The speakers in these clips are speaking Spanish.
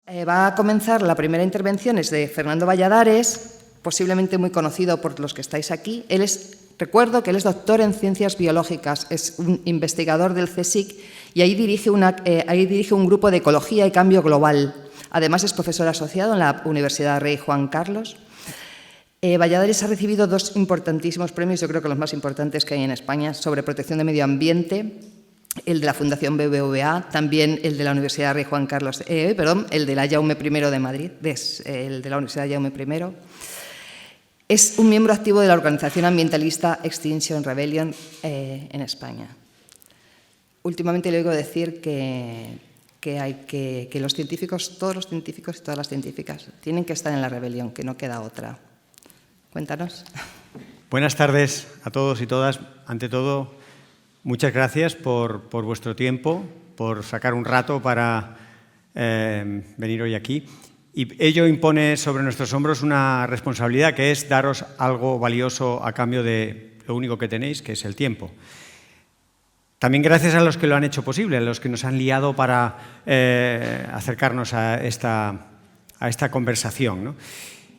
Va a comenzar la primera intervención, es de Fernando Valladares, posiblemente muy conocido por los que estáis aquí. Recuerdo que él es doctor en ciencias biológicas, es un investigador del CSIC y ahí dirige un grupo de ecología y cambio global. Además es profesor asociado en la Universidad Rey Juan Carlos. Valladares ha recibido 2 importantísimos premios, yo creo que los más importantes que hay en España, sobre protección de medio ambiente, el de la Fundación BBVA, también el de la Universidad Rey Juan Carlos, el de la Jaume I de Madrid, el de la Universidad Jaume I. Es un miembro activo de la organización ambientalista Extinction Rebellion en España. Últimamente le oigo decir que los científicos, todos los científicos y todas las científicas, tienen que estar en la rebelión, que no queda otra. Cuéntanos. Buenas tardes a todos y todas. Ante todo, muchas gracias por vuestro tiempo, por sacar un rato para venir hoy aquí. Y ello impone sobre nuestros hombros una responsabilidad que es daros algo valioso a cambio de lo único que tenéis, que es el tiempo. También gracias a los que lo han hecho posible, a los que nos han liado para acercarnos a esta conversación, ¿no?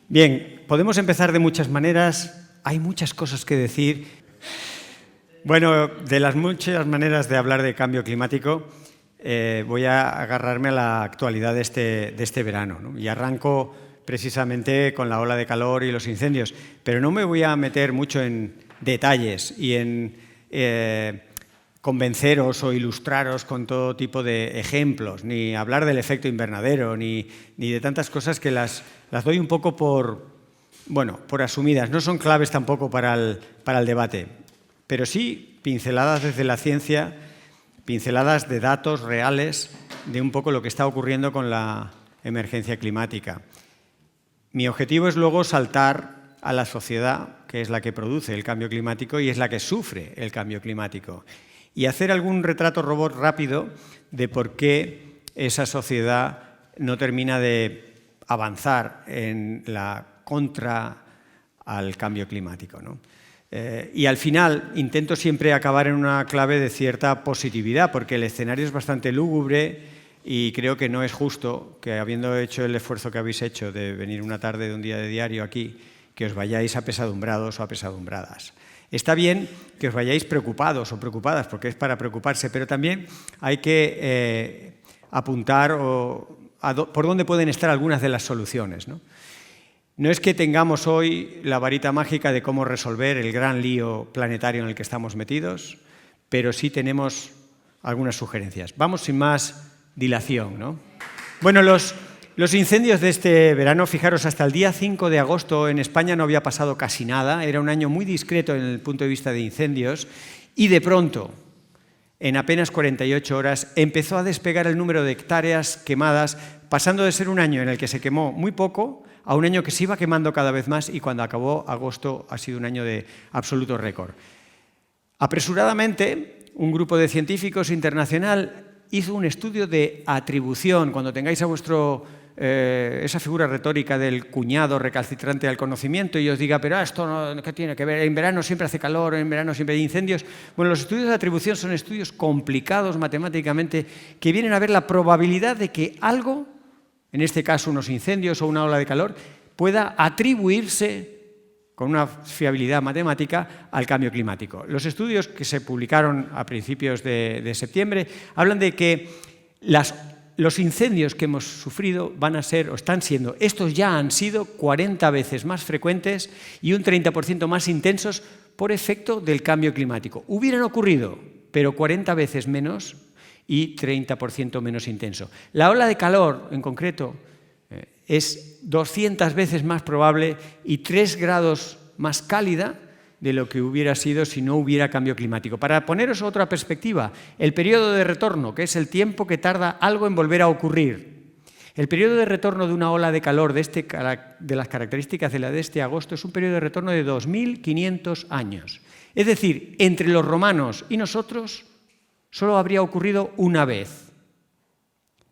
Bien, podemos empezar de muchas maneras, hay muchas cosas que decir. Bueno, de las muchas maneras de hablar de cambio climático, voy a agarrarme a la actualidad de este verano, ¿no? Y arranco precisamente con la ola de calor y los incendios, pero no me voy a meter mucho en detalles y en convenceros o ilustraros con todo tipo de ejemplos, ni hablar del efecto invernadero, ni de tantas cosas que las doy un poco por asumidas. No son claves tampoco para el debate, pero sí pinceladas desde la ciencia, pinceladas de datos reales de un poco lo que está ocurriendo con la emergencia climática. Mi objetivo es luego saltar a la sociedad, que es la que produce el cambio climático y es la que sufre el cambio climático, y hacer algún retrato robot rápido de por qué esa sociedad no termina de avanzar en la contra al cambio climático, ¿no? Y al final intento siempre acabar en una clave de cierta positividad, porque el escenario es bastante lúgubre y creo que no es justo que, habiendo hecho el esfuerzo que habéis hecho de venir una tarde de un día de diario aquí, que os vayáis apesadumbrados o apesadumbradas. Está bien que os vayáis preocupados o preocupadas, porque es para preocuparse, pero también hay que apuntar por dónde pueden estar algunas de las soluciones, ¿no? No es que tengamos hoy la varita mágica de cómo resolver el gran lío planetario en el que estamos metidos, pero sí tenemos algunas sugerencias. Vamos sin más dilación, ¿no? Bueno, los incendios de este verano, fijaros, hasta el día 5 de agosto en España no había pasado casi nada, era un año muy discreto en el punto de vista de incendios, y de pronto, en apenas 48 horas, empezó a despegar el número de hectáreas quemadas, pasando de ser un año en el que se quemó muy poco a un año que se iba quemando cada vez más, y cuando acabó agosto ha sido un año de absoluto récord. Apresuradamente, un grupo de científicos internacional hizo un estudio de atribución. Cuando tengáis a esa figura retórica del cuñado recalcitrante al conocimiento y os diga, pero esto no, ¿qué tiene que ver? En verano siempre hace calor, en verano siempre hay incendios. Bueno, los estudios de atribución son estudios complicados matemáticamente que vienen a ver la probabilidad de que algo, en este caso unos incendios o una ola de calor, pueda atribuirse con una fiabilidad matemática al cambio climático. Los estudios que se publicaron a principios de septiembre hablan de que los incendios que hemos sufrido van a ser, o están siendo, estos ya han sido 40 veces más frecuentes y un 30% más intensos por efecto del cambio climático. Hubieran ocurrido, pero 40 veces menos y 30% menos intenso. La ola de calor, en concreto, es 200 veces más probable y 3 grados más cálida de lo que hubiera sido si no hubiera cambio climático. Para poneros otra perspectiva, el periodo de retorno, que es el tiempo que tarda algo en volver a ocurrir. El periodo de retorno de una ola de calor de las características de la de este agosto es un periodo de retorno de 2.500 años. Es decir, entre los romanos y nosotros solo habría ocurrido una vez.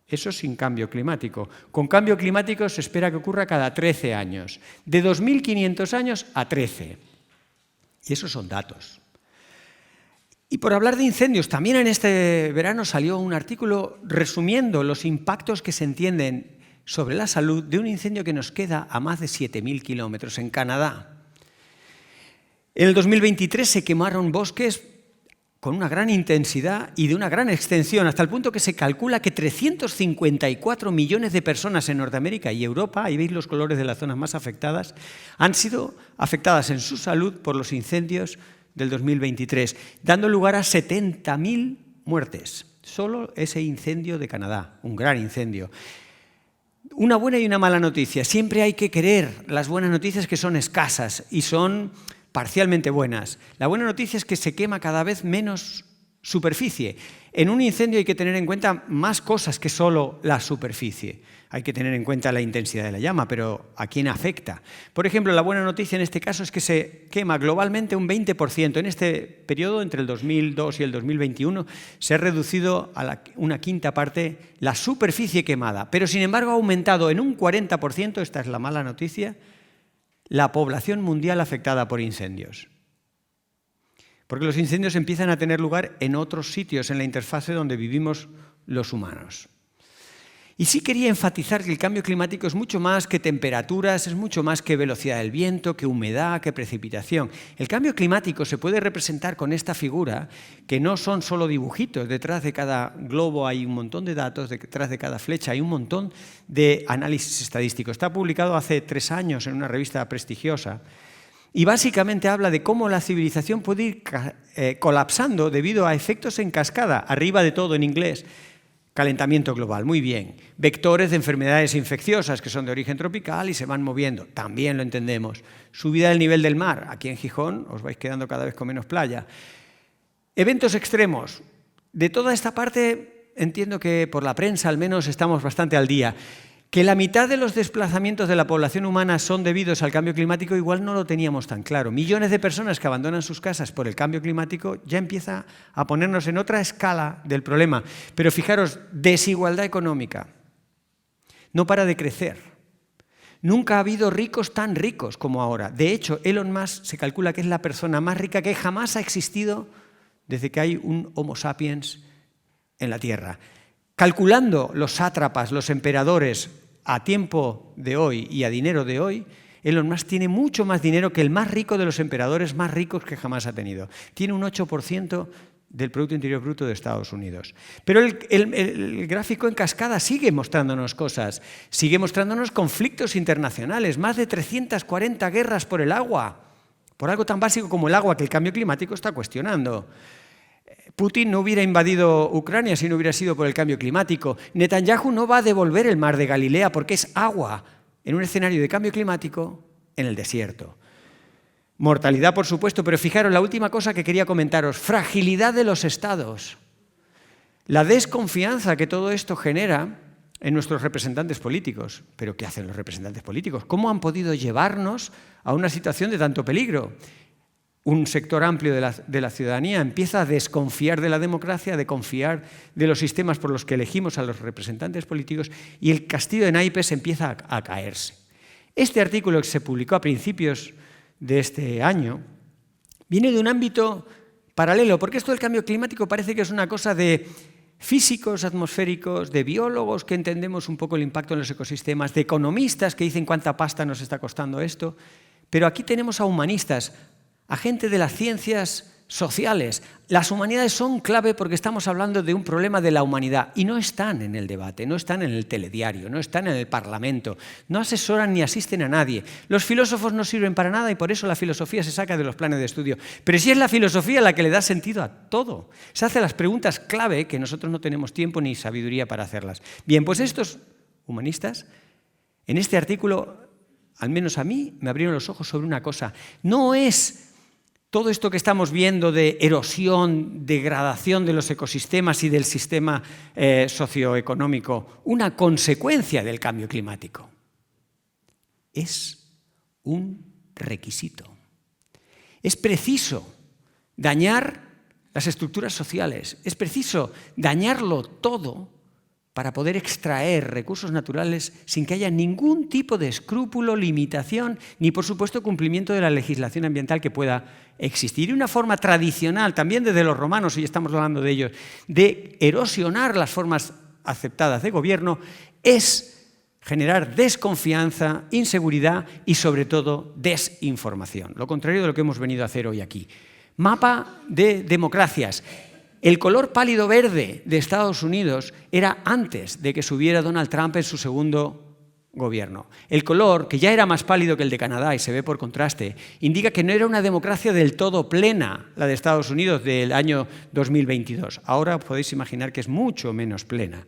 Eso sin cambio climático. Con cambio climático se espera que ocurra cada 13 años. De 2.500 años a 13. Y esos son datos. Y por hablar de incendios, también en este verano salió un artículo resumiendo los impactos que se entienden sobre la salud de un incendio que nos queda a más de 7.000 kilómetros en Canadá. En el 2023 se quemaron bosques con una gran intensidad y de una gran extensión, hasta el punto que se calcula que 354 millones de personas en Norteamérica y Europa, ahí veis los colores de las zonas más afectadas, han sido afectadas en su salud por los incendios del 2023, dando lugar a 70.000 muertes. Solo ese incendio de Canadá, un gran incendio. Una buena y una mala noticia. Siempre hay que querer las buenas noticias, que son escasas y son parcialmente buenas. La buena noticia es que se quema cada vez menos superficie. En un incendio hay que tener en cuenta más cosas que solo la superficie. Hay que tener en cuenta la intensidad de la llama, pero ¿a quién afecta? Por ejemplo, la buena noticia en este caso es que se quema globalmente un 20%. En este periodo, entre el 2002 y el 2021, se ha reducido a una quinta parte la superficie quemada, pero sin embargo ha aumentado en un 40%, esta es la mala noticia, la población mundial afectada por incendios. Porque los incendios empiezan a tener lugar en otros sitios, en la interfase donde vivimos los humanos. Y sí quería enfatizar que el cambio climático es mucho más que temperaturas, es mucho más que velocidad del viento, que humedad, que precipitación. El cambio climático se puede representar con esta figura, que no son solo dibujitos. Detrás de cada globo hay un montón de datos, detrás de cada flecha hay un montón de análisis estadístico. Está publicado hace 3 años en una revista prestigiosa. Y básicamente habla de cómo la civilización puede ir colapsando debido a efectos en cascada, arriba de todo en inglés. Calentamiento global, muy bien. Vectores de enfermedades infecciosas que son de origen tropical y se van moviendo, también lo entendemos. Subida del nivel del mar, aquí en Gijón os vais quedando cada vez con menos playa. Eventos extremos. De toda esta parte entiendo que por la prensa al menos estamos bastante al día. Que la mitad de los desplazamientos de la población humana son debidos al cambio climático, igual no lo teníamos tan claro. Millones de personas que abandonan sus casas por el cambio climático ya empieza a ponernos en otra escala del problema. Pero fijaros, desigualdad económica. No para de crecer. Nunca ha habido ricos tan ricos como ahora. De hecho, Elon Musk se calcula que es la persona más rica que jamás ha existido desde que hay un Homo sapiens en la Tierra. Calculando los sátrapas, los emperadores a tiempo de hoy y a dinero de hoy, Elon Musk tiene mucho más dinero que el más rico de los emperadores más ricos que jamás ha tenido. Tiene un 8% del Producto Interior Bruto de Estados Unidos. Pero el gráfico en cascada sigue mostrándonos cosas, sigue mostrándonos conflictos internacionales, más de 340 guerras por el agua, por algo tan básico como el agua que el cambio climático está cuestionando. Putin no hubiera invadido Ucrania si no hubiera sido por el cambio climático. Netanyahu no va a devolver el mar de Galilea porque es agua en un escenario de cambio climático en el desierto. Mortalidad, por supuesto, pero fijaros, la última cosa que quería comentaros, fragilidad de los estados. La desconfianza que todo esto genera en nuestros representantes políticos. ¿Pero qué hacen los representantes políticos? ¿Cómo han podido llevarnos a una situación de tanto peligro? Un sector amplio de la ciudadanía empieza a desconfiar de la democracia, a desconfiar de los sistemas por los que elegimos a los representantes políticos y el castillo de naipes empieza a caerse. Este artículo que se publicó a principios de este año viene de un ámbito paralelo, porque esto del cambio climático parece que es una cosa de físicos atmosféricos, de biólogos que entendemos un poco el impacto en los ecosistemas, de economistas que dicen cuánta pasta nos está costando esto, pero aquí tenemos a humanistas, a gente de las ciencias sociales. Las humanidades son clave porque estamos hablando de un problema de la humanidad y no están en el debate, no están en el telediario, no están en el Parlamento, no asesoran ni asisten a nadie. Los filósofos no sirven para nada y por eso la filosofía se saca de los planes de estudio. Pero sí es la filosofía la que le da sentido a todo. Se hace las preguntas clave que nosotros no tenemos tiempo ni sabiduría para hacerlas. Bien, pues estos humanistas, en este artículo, al menos a mí, me abrieron los ojos sobre una cosa. No es todo esto que estamos viendo de erosión, degradación de los ecosistemas y del sistema socioeconómico, una consecuencia del cambio climático. Es un requisito. Es preciso dañar las estructuras sociales, es preciso dañarlo todo para poder extraer recursos naturales sin que haya ningún tipo de escrúpulo, limitación, ni por supuesto cumplimiento de la legislación ambiental que pueda existir. Y una forma tradicional, también desde los romanos, y estamos hablando de ellos, de erosionar las formas aceptadas de gobierno, es generar desconfianza, inseguridad y, sobre todo, desinformación. Lo contrario de lo que hemos venido a hacer hoy aquí. Mapa de democracias. El color pálido verde de Estados Unidos era antes de que subiera Donald Trump en su segundo gobierno. El color, que ya era más pálido que el de Canadá y se ve por contraste, indica que no era una democracia del todo plena la de Estados Unidos del año 2022. Ahora podéis imaginar que es mucho menos plena.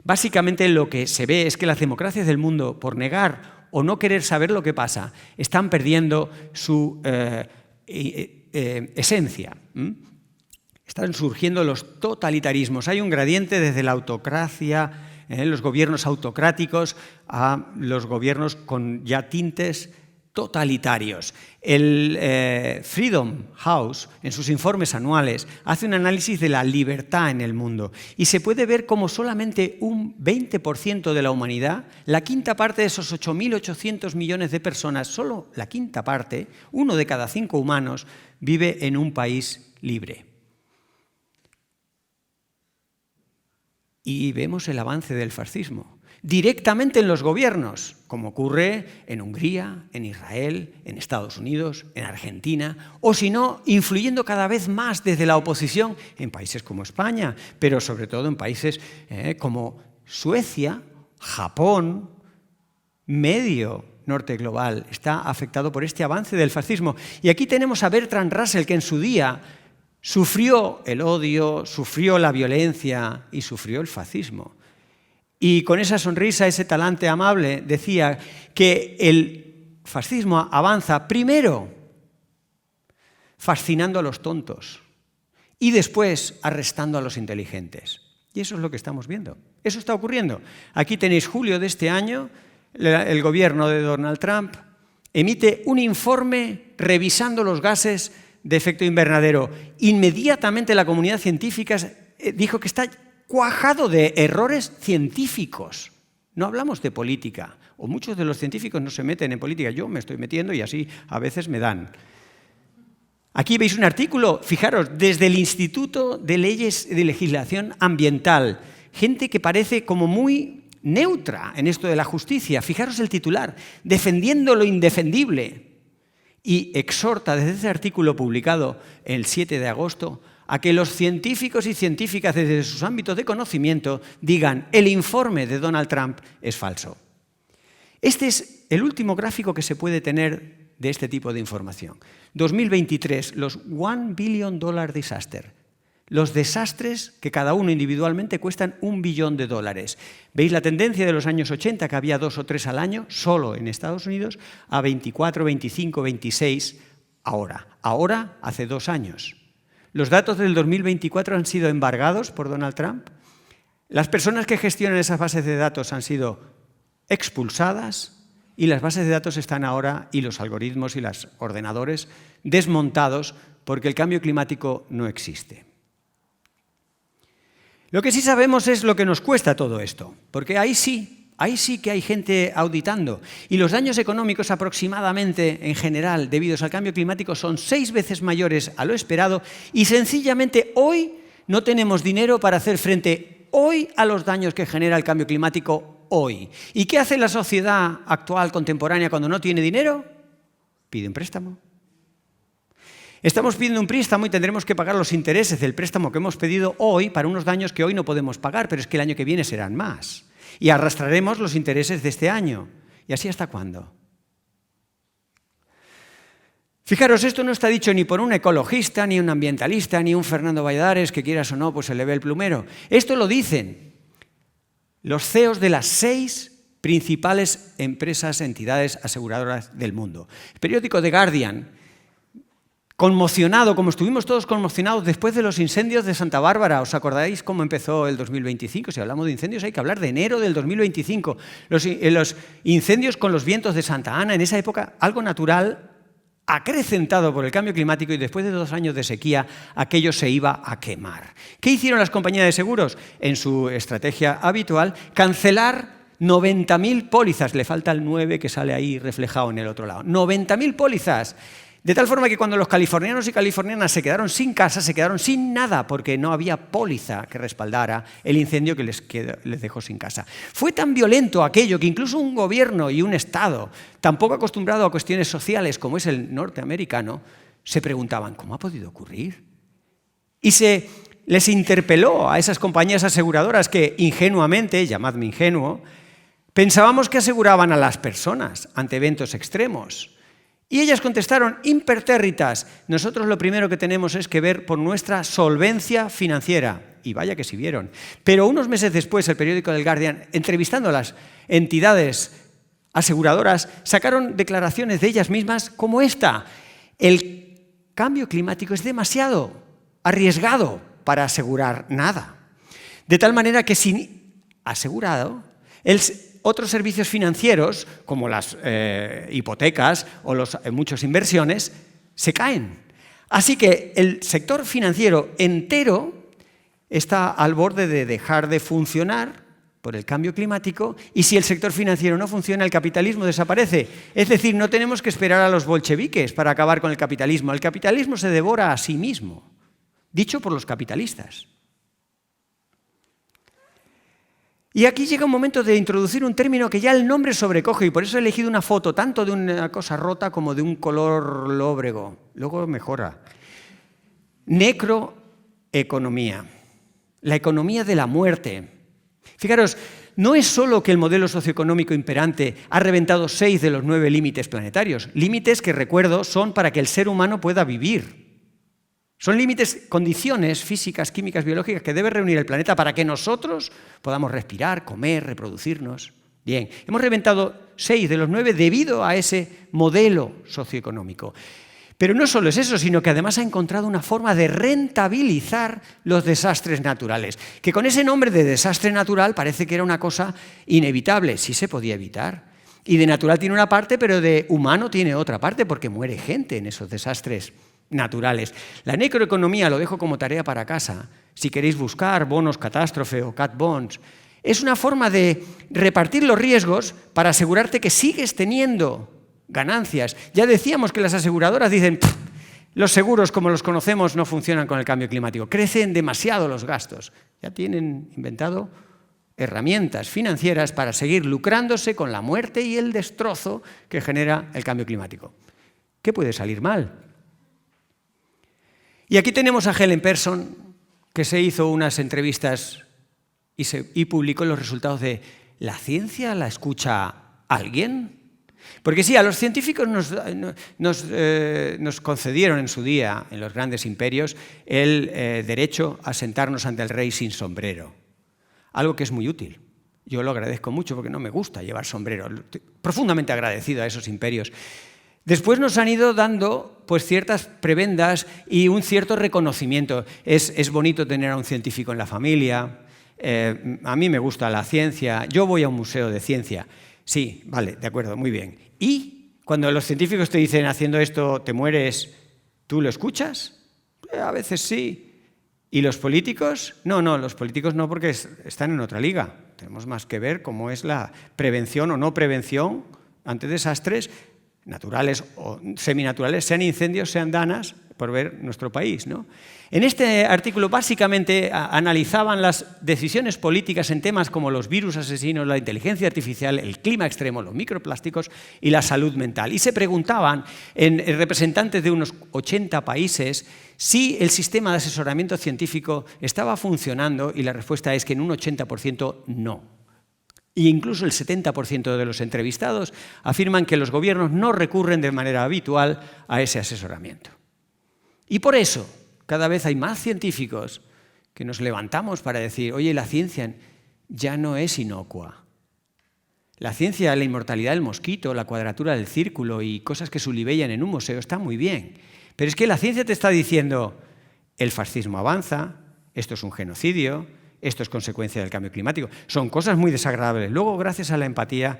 Básicamente lo que se ve es que las democracias del mundo, por negar o no querer saber lo que pasa, están perdiendo su esencia. Están surgiendo los totalitarismos. Hay un gradiente desde la autocracia, los gobiernos autocráticos, a los gobiernos con ya tintes totalitarios. El Freedom House, en sus informes anuales, hace un análisis de la libertad en el mundo y se puede ver como solamente un 20% de la humanidad, la quinta parte de esos 8.800 millones de personas, solo la quinta parte, 1 de cada 5 humanos, vive en un país libre. Y vemos el avance del fascismo directamente en los gobiernos, como ocurre en Hungría, en Israel, en Estados Unidos, en Argentina, o si no, influyendo cada vez más desde la oposición en países como España, pero sobre todo en países como Suecia, Japón, medio norte global está afectado por este avance del fascismo. Y aquí tenemos a Bertrand Russell, que en su día sufrió el odio, sufrió la violencia y sufrió el fascismo. Y con esa sonrisa, ese talante amable, decía que el fascismo avanza primero fascinando a los tontos y después arrestando a los inteligentes. Y eso es lo que estamos viendo. Eso está ocurriendo. Aquí tenéis julio de este año, el gobierno de Donald Trump emite un informe revisando los gases de efecto invernadero. Inmediatamente la comunidad científica dijo que está cuajado de errores científicos. No hablamos de política, o muchos de los científicos no se meten en política. Yo me estoy metiendo y así a veces me dan. Aquí veis un artículo, fijaros, desde el Instituto de Leyes de Legislación Ambiental. Gente que parece como muy neutra en esto de la justicia. Fijaros el titular, defendiendo lo indefendible. Y exhorta desde ese artículo publicado el 7 de agosto a que los científicos y científicas desde sus ámbitos de conocimiento digan el informe de Donald Trump es falso. Este es el último gráfico que se puede tener de este tipo de información. 2023, los $1 billion disaster. Los desastres que cada uno individualmente cuestan $1 billón. ¿Veis la tendencia de los años 80, que había 2 o 3 al año, solo en Estados Unidos, a 24, 25, 26 ahora? Ahora, hace 2 años. Los datos del 2024 han sido embargados por Donald Trump. Las personas que gestionan esas bases de datos han sido expulsadas y las bases de datos están ahora, y los algoritmos y los ordenadores, desmontados porque el cambio climático no existe. Lo que sí sabemos es lo que nos cuesta todo esto, porque ahí sí que hay gente auditando. Y los daños económicos aproximadamente, en general, debidos al cambio climático, son 6 veces mayores a lo esperado y sencillamente hoy no tenemos dinero para hacer frente hoy a los daños que genera el cambio climático hoy. ¿Y qué hace la sociedad actual, contemporánea, cuando no tiene dinero? Pide un préstamo. Estamos pidiendo un préstamo y tendremos que pagar los intereses del préstamo que hemos pedido hoy para unos daños que hoy no podemos pagar, pero es que el año que viene serán más. Y arrastraremos los intereses de este año. ¿Y así hasta cuándo? Fijaros, esto no está dicho ni por un ecologista, ni un ambientalista, ni un Fernando Valladares, que quieras o no, pues se le ve el plumero. Esto lo dicen los CEOs de las 6 principales empresas, entidades aseguradoras del mundo. El periódico The Guardian, conmocionado, como estuvimos todos conmocionados después de los incendios de Santa Bárbara. ¿Os acordáis cómo empezó el 2025? Si hablamos de incendios hay que hablar de enero del 2025. Los incendios con los vientos de Santa Ana, en esa época, algo natural, acrecentado por el cambio climático, y después de 2 años de sequía, aquello se iba a quemar. ¿Qué hicieron las compañías de seguros? En su estrategia habitual, cancelar 90.000 pólizas. Le falta el 9 que sale ahí reflejado en el otro lado. 90.000 pólizas. De tal forma que cuando los californianos y californianas se quedaron sin casa, se quedaron sin nada, porque no había póliza que respaldara el incendio que les dejó sin casa. Fue tan violento aquello que incluso un gobierno y un Estado, tan poco acostumbrado a cuestiones sociales como es el norteamericano, se preguntaban, ¿cómo ha podido ocurrir? Y se les interpeló a esas compañías aseguradoras que ingenuamente, llamadme ingenuo, pensábamos que aseguraban a las personas ante eventos extremos. Y ellas contestaron, impertérritas, nosotros lo primero que tenemos es que ver por nuestra solvencia financiera. Y vaya que sí vieron. Pero unos meses después, el periódico del Guardian, entrevistando a las entidades aseguradoras, sacaron declaraciones de ellas mismas como esta. El cambio climático es demasiado arriesgado para asegurar nada. De tal manera que sin asegurado, otros servicios financieros, como las hipotecas o muchas inversiones, se caen. Así que el sector financiero entero está al borde de dejar de funcionar por el cambio climático, y si el sector financiero no funciona, el capitalismo desaparece. Es decir, no tenemos que esperar a los bolcheviques para acabar con el capitalismo. El capitalismo se devora a sí mismo, dicho por los capitalistas. Y aquí llega un momento de introducir un término que ya el nombre sobrecoge, y por eso he elegido una foto tanto de una cosa rota como de un color lóbrego. Luego mejora. Necroeconomía. La economía de la muerte. Fijaros, no es solo que el modelo socioeconómico imperante ha reventado 6 de los 9 límites planetarios. Límites que, recuerdo, son para que el ser humano pueda vivir. Son límites, condiciones físicas, químicas, biológicas que debe reunir el planeta para que nosotros podamos respirar, comer, reproducirnos. Bien, hemos reventado 6 de los 9 debido a ese modelo socioeconómico. Pero no solo es eso, sino que además ha encontrado una forma de rentabilizar los desastres naturales, que con ese nombre de desastre natural parece que era una cosa inevitable. Sí se podía evitar. Y de natural tiene una parte, pero de humano tiene otra parte, porque muere gente en esos desastres naturales. La necroeconomía, lo dejo como tarea para casa, si queréis buscar bonos catástrofe o cat bonds, es una forma de repartir los riesgos para asegurarte que sigues teniendo ganancias. Ya decíamos que las aseguradoras dicen, los seguros como los conocemos no funcionan con el cambio climático, crecen demasiado los gastos. Ya tienen inventado herramientas financieras para seguir lucrándose con la muerte y el destrozo que genera el cambio climático. ¿Qué puede salir mal? Y aquí tenemos a Helen Pearson, que se hizo unas entrevistas y publicó los resultados de ¿la ciencia la escucha alguien? Porque sí, a los científicos nos concedieron en su día, en los grandes imperios, el derecho a sentarnos ante el rey sin sombrero. Algo que es muy útil. Yo lo agradezco mucho porque no me gusta llevar sombrero. Estoy profundamente agradecido a esos imperios. Después nos han ido dando pues, ciertas prebendas y un cierto reconocimiento. Es bonito tener a un científico en la familia. A mí me gusta la ciencia. Yo voy a un museo de ciencia. Sí, vale, de acuerdo, muy bien. Y cuando los científicos te dicen haciendo esto te mueres, ¿tú lo escuchas? A veces sí. ¿Y los políticos? No, los políticos no, porque están en otra liga. Tenemos más que ver cómo es la prevención o no prevención ante desastres naturales o seminaturales, sean incendios, sean danas, por ver nuestro país, ¿no? En este artículo básicamente analizaban las decisiones políticas en temas como los virus asesinos, la inteligencia artificial, el clima extremo, los microplásticos y la salud mental. Y se preguntaban en representantes de unos 80 países si el sistema de asesoramiento científico estaba funcionando, y la respuesta es que en un 80% no. E incluso el 70% de los entrevistados afirman que los gobiernos no recurren de manera habitual a ese asesoramiento. Y por eso, cada vez hay más científicos que nos levantamos para decir, oye, la ciencia ya no es inocua. La ciencia, la inmortalidad del mosquito, la cuadratura del círculo y cosas que sulibellan en un museo está muy bien. Pero es que la ciencia te está diciendo, el fascismo avanza, esto es un genocidio, esto es consecuencia del cambio climático. Son cosas muy desagradables. Luego, gracias a la empatía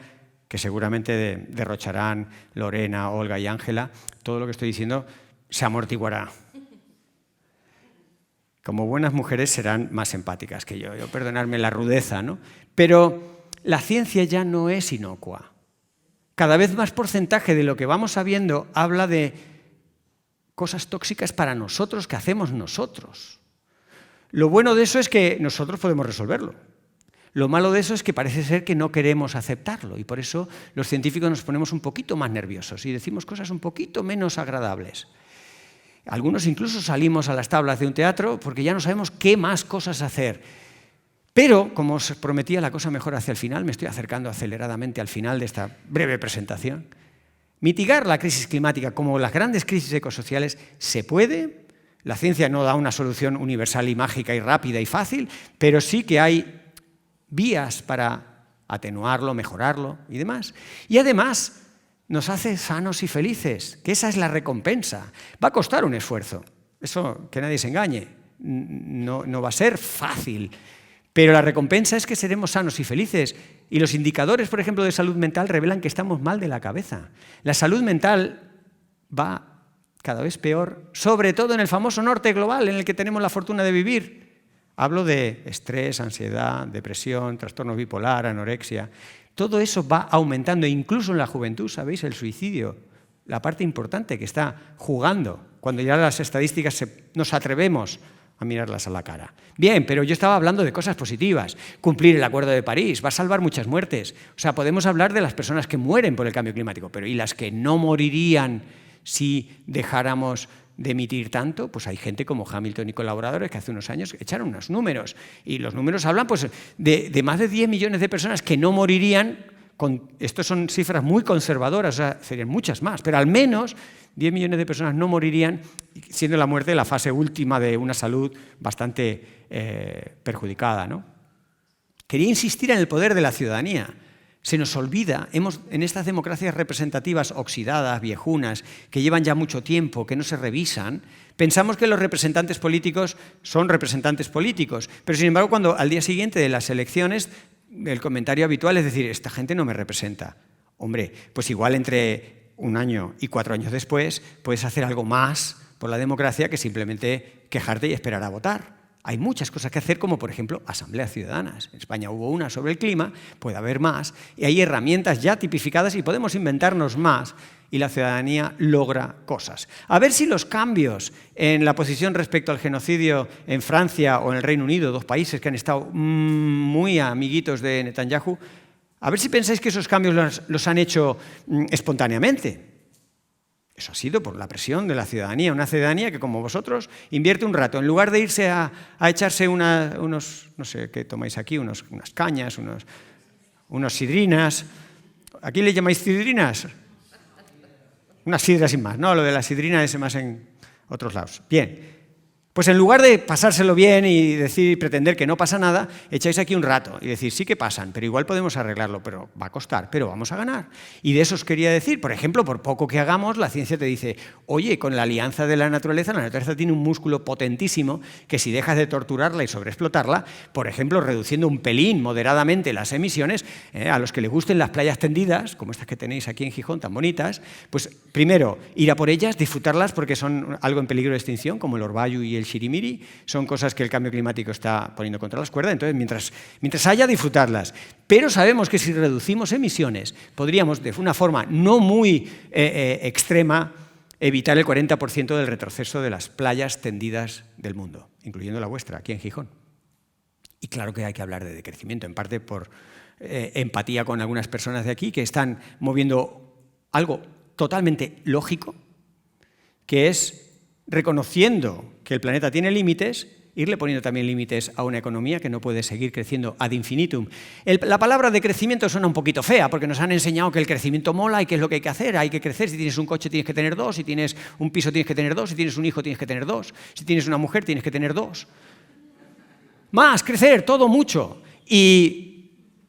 que seguramente derrocharán Lorena, Olga y Ángela, todo lo que estoy diciendo se amortiguará. Como buenas mujeres serán más empáticas que yo. Perdonadme la rudeza, ¿no? Pero la ciencia ya no es inocua. Cada vez más porcentaje de lo que vamos sabiendo habla de cosas tóxicas para nosotros que hacemos nosotros. Lo bueno de eso es que nosotros podemos resolverlo. Lo malo de eso es que parece ser que no queremos aceptarlo y por eso los científicos nos ponemos un poquito más nerviosos y decimos cosas un poquito menos agradables. Algunos incluso salimos a las tablas de un teatro porque ya no sabemos qué más cosas hacer. Pero, como os prometía, la cosa mejor hacia el final, me estoy acercando aceleradamente al final de esta breve presentación. Mitigar la crisis climática como las grandes crisis ecosociales se puede. La ciencia no da una solución universal y mágica y rápida y fácil, pero sí que hay vías para atenuarlo, mejorarlo y demás. Y además nos hace sanos y felices, que esa es la recompensa. Va a costar un esfuerzo, eso que nadie se engañe, no va a ser fácil, pero la recompensa es que seremos sanos y felices. Y los indicadores, por ejemplo, de salud mental revelan que estamos mal de la cabeza. La salud mental va cada vez peor, sobre todo en el famoso norte global en el que tenemos la fortuna de vivir. Hablo de estrés, ansiedad, depresión, trastorno bipolar, anorexia. Todo eso va aumentando, incluso en la juventud, ¿sabéis? El suicidio, la parte importante que está jugando, cuando ya las estadísticas nos atrevemos a mirarlas a la cara. Bien, pero yo estaba hablando de cosas positivas. Cumplir el Acuerdo de París va a salvar muchas muertes. O sea, podemos hablar de las personas que mueren por el cambio climático, pero ¿y las que no morirían si dejáramos de emitir tanto? Pues hay gente como Hamilton y colaboradores que hace unos años echaron unos números y los números hablan pues, de más de 10 millones de personas que no morirían. Estos son cifras muy conservadoras, o sea, serían muchas más, pero al menos 10 millones de personas no morirían, siendo la muerte la fase última de una salud bastante perjudicada, ¿no? Quería insistir en el poder de la ciudadanía. Se nos olvida, en estas democracias representativas oxidadas, viejunas, que llevan ya mucho tiempo, que no se revisan, pensamos que los representantes políticos son representantes políticos, pero sin embargo cuando al día siguiente de las elecciones el comentario habitual es decir, esta gente no me representa. Hombre, pues igual entre un año y 4 años después puedes hacer algo más por la democracia que simplemente quejarte y esperar a votar. Hay muchas cosas que hacer, como por ejemplo asambleas ciudadanas. En España hubo una sobre el clima, puede haber más, y hay herramientas ya tipificadas y podemos inventarnos más y la ciudadanía logra cosas. A ver si los cambios en la posición respecto al genocidio en Francia o en el Reino Unido, 2 países que han estado muy amiguitos de Netanyahu, a ver si pensáis que esos cambios los han hecho espontáneamente. Eso ha sido por la presión de la ciudadanía, una ciudadanía que, como vosotros, invierte un rato. En lugar de irse a echarse unos, no sé qué tomáis aquí, unas cañas, unos sidrinas. ¿Aquí le llamáis sidrinas? Unas sidras sin más. No, lo de la sidrina es más en otros lados. Bien. Pues en lugar de pasárselo bien y pretender que no pasa nada, echáis aquí un rato y decir, sí que pasan, pero igual podemos arreglarlo, pero va a costar, pero vamos a ganar. Y de eso os quería decir, por ejemplo, por poco que hagamos, la ciencia te dice, oye, con la alianza de la naturaleza tiene un músculo potentísimo que si dejas de torturarla y sobreexplotarla, por ejemplo, reduciendo un pelín moderadamente las emisiones, a los que les gusten las playas tendidas, como estas que tenéis aquí en Gijón, tan bonitas, pues primero, ir a por ellas, disfrutarlas porque son algo en peligro de extinción, como el orvallo y el shirimiri, son cosas que el cambio climático está poniendo contra las cuerdas, entonces mientras haya, disfrutarlas. Pero sabemos que si reducimos emisiones, podríamos, de una forma no muy extrema, evitar el 40% del retroceso de las playas tendidas del mundo, incluyendo la vuestra, aquí en Gijón. Y claro que hay que hablar de decrecimiento, en parte por empatía con algunas personas de aquí que están moviendo algo totalmente lógico, que es reconociendo que el planeta tiene límites, irle poniendo también límites a una economía que no puede seguir creciendo ad infinitum. La palabra de crecimiento suena un poquito fea, porque nos han enseñado que el crecimiento mola y qué es lo que hay que hacer. Hay que crecer, si tienes un coche tienes que tener 2, si tienes un piso tienes que tener 2, si tienes un hijo tienes que tener 2, si tienes una mujer tienes que tener 2. Más, crecer, todo mucho.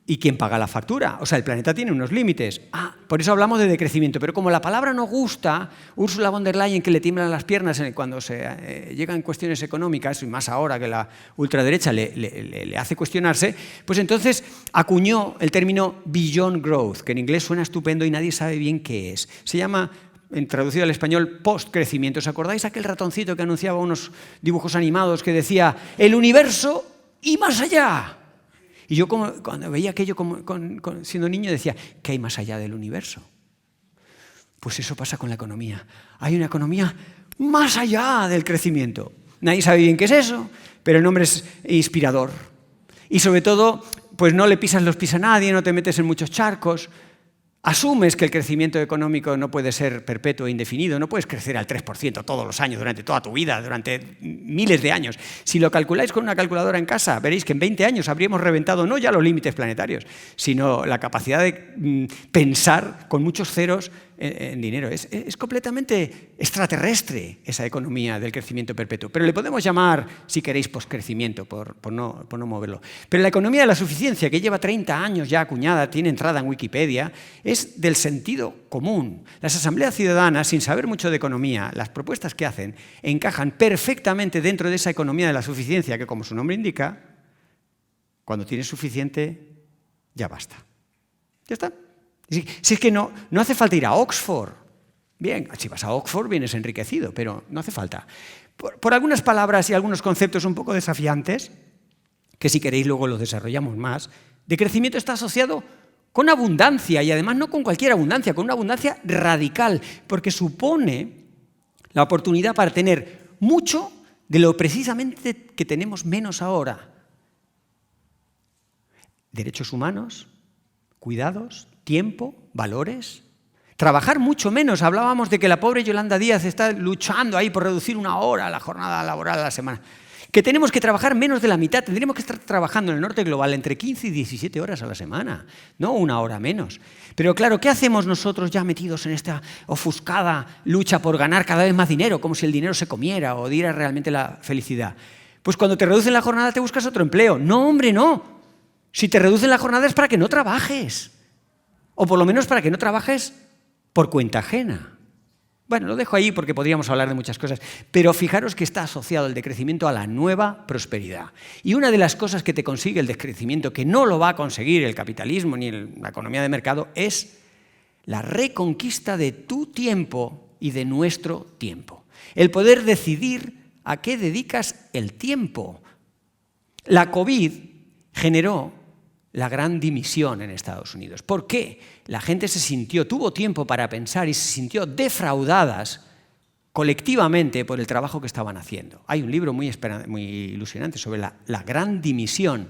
¿Y quién paga la factura? O sea, el planeta tiene unos límites. Por eso hablamos de decrecimiento. Pero como la palabra no gusta, Ursula von der Leyen, que le tiemblan las piernas cuando se llegan cuestiones económicas, y más ahora que la ultraderecha le hace cuestionarse, pues entonces acuñó el término Beyond Growth, que en inglés suena estupendo y nadie sabe bien qué es. Se llama, traducido al español, post-crecimiento. ¿Os acordáis aquel ratoncito que anunciaba unos dibujos animados que decía el universo y más allá? Y yo cuando veía aquello siendo niño decía, ¿qué hay más allá del universo? Pues eso pasa con la economía. Hay una economía más allá del crecimiento. Nadie sabe bien qué es eso, pero el nombre es inspirador. Y sobre todo, pues no le pisas los pies a nadie, no te metes en muchos charcos. Asumes que el crecimiento económico no puede ser perpetuo e indefinido, no puedes crecer al 3% todos los años, durante toda tu vida, durante miles de años. Si lo calculáis con una calculadora en casa, veréis que en 20 años habríamos reventado no ya los límites planetarios, sino la capacidad de pensar con muchos ceros en dinero. Es completamente extraterrestre esa economía del crecimiento perpetuo. Pero le podemos llamar, si queréis, poscrecimiento, por no moverlo. Pero la economía de la suficiencia, que lleva 30 años ya acuñada, tiene entrada en Wikipedia, es del sentido común. Las asambleas ciudadanas, sin saber mucho de economía, las propuestas que hacen encajan perfectamente dentro de esa economía de la suficiencia que, como su nombre indica, cuando tienes suficiente, ya basta. Ya está. Si es que no hace falta ir a Oxford. Bien, si vas a Oxford vienes enriquecido, pero no hace falta. Por algunas palabras y algunos conceptos un poco desafiantes, que si queréis luego los desarrollamos más, de crecimiento está asociado con abundancia, y además no con cualquier abundancia, con una abundancia radical, porque supone la oportunidad para tener mucho de lo precisamente que tenemos menos ahora. Derechos humanos, cuidados, tiempo, valores. Trabajar mucho menos. Hablábamos de que la pobre Yolanda Díaz está luchando ahí por reducir 1 hora la jornada laboral a la semana. Que tenemos que trabajar menos de la mitad. Tendríamos que estar trabajando en el norte global entre 15 y 17 horas a la semana, no 1 hora menos. Pero claro, ¿qué hacemos nosotros ya metidos en esta ofuscada lucha por ganar cada vez más dinero, como si el dinero se comiera o diera realmente la felicidad? Pues cuando te reducen la jornada te buscas otro empleo. No, hombre, no. Si te reducen la jornada es para que no trabajes. O por lo menos para que no trabajes por cuenta ajena. Bueno, lo dejo ahí porque podríamos hablar de muchas cosas, pero fijaros que está asociado el decrecimiento a la nueva prosperidad. Y una de las cosas que te consigue el decrecimiento, que no lo va a conseguir el capitalismo ni la economía de mercado, es la reconquista de tu tiempo y de nuestro tiempo. El poder decidir a qué dedicas el tiempo. La COVID generó la gran dimisión en Estados Unidos. ¿Por qué? La gente tuvo tiempo para pensar y se sintió defraudadas colectivamente por el trabajo que estaban haciendo. Hay un libro muy ilusionante sobre la gran dimisión.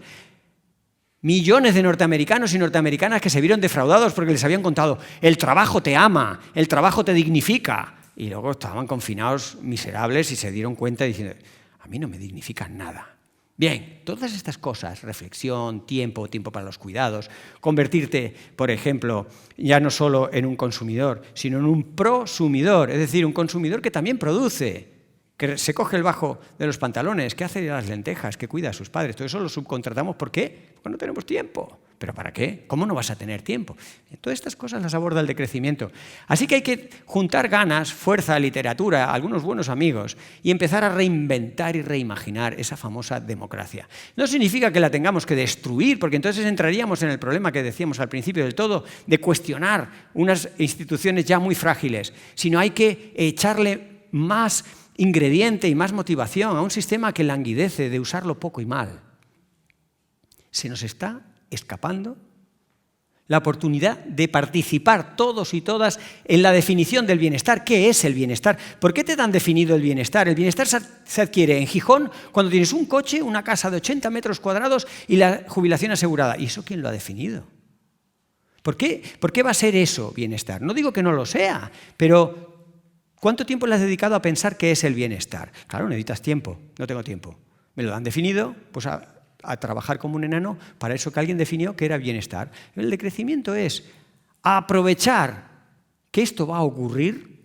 Millones de norteamericanos y norteamericanas que se vieron defraudados porque les habían contado: el trabajo te ama, el trabajo te dignifica. Y luego estaban confinados miserables y se dieron cuenta diciendo: a mí no me dignifican nada. Bien, todas estas cosas, reflexión, tiempo para los cuidados, convertirte, por ejemplo, ya no solo en un consumidor, sino en un prosumidor, es decir, un consumidor que también produce, que se coge el bajo de los pantalones, que hace las lentejas, que cuida a sus padres. Todo eso lo subcontratamos. ¿Por qué? Porque no tenemos tiempo. ¿Pero para qué? ¿Cómo no vas a tener tiempo? Todas estas cosas las aborda el decrecimiento. Así que hay que juntar ganas, fuerza, literatura, algunos buenos amigos y empezar a reinventar y reimaginar esa famosa democracia. No significa que la tengamos que destruir, porque entonces entraríamos en el problema que decíamos al principio del todo, de cuestionar unas instituciones ya muy frágiles, sino hay que echarle más ingrediente y más motivación a un sistema que languidece de usarlo poco y mal. Se nos está escapando la oportunidad de participar todos y todas en la definición del bienestar. ¿Qué es el bienestar? ¿Por qué te dan definido el bienestar? El bienestar se adquiere en Gijón cuando tienes un coche, una casa de 80 metros cuadrados y la jubilación asegurada. ¿Y eso quién lo ha definido? ¿Por qué va a ser eso bienestar? No digo que no lo sea, pero ¿cuánto tiempo le has dedicado a pensar qué es el bienestar? Claro, necesitas tiempo. No tengo tiempo. Me lo han definido, pues a trabajar como un enano para eso que alguien definió que era bienestar. El decrecimiento es aprovechar que esto va a ocurrir,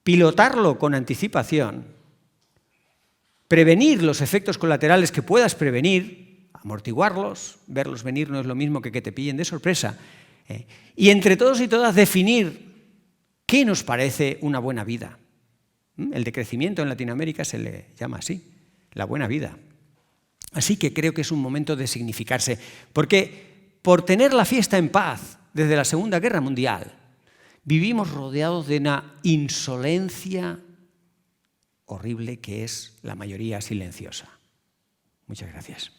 pilotarlo con anticipación, prevenir los efectos colaterales que puedas prevenir, amortiguarlos, verlos venir no es lo mismo que te pillen de sorpresa, y entre todos y todas definir qué nos parece una buena vida. El decrecimiento en Latinoamérica se le llama así, la buena vida. Así que creo que es un momento de significarse, porque por tener la fiesta en paz desde la Segunda Guerra Mundial, vivimos rodeados de una insolencia horrible que es la mayoría silenciosa. Muchas gracias.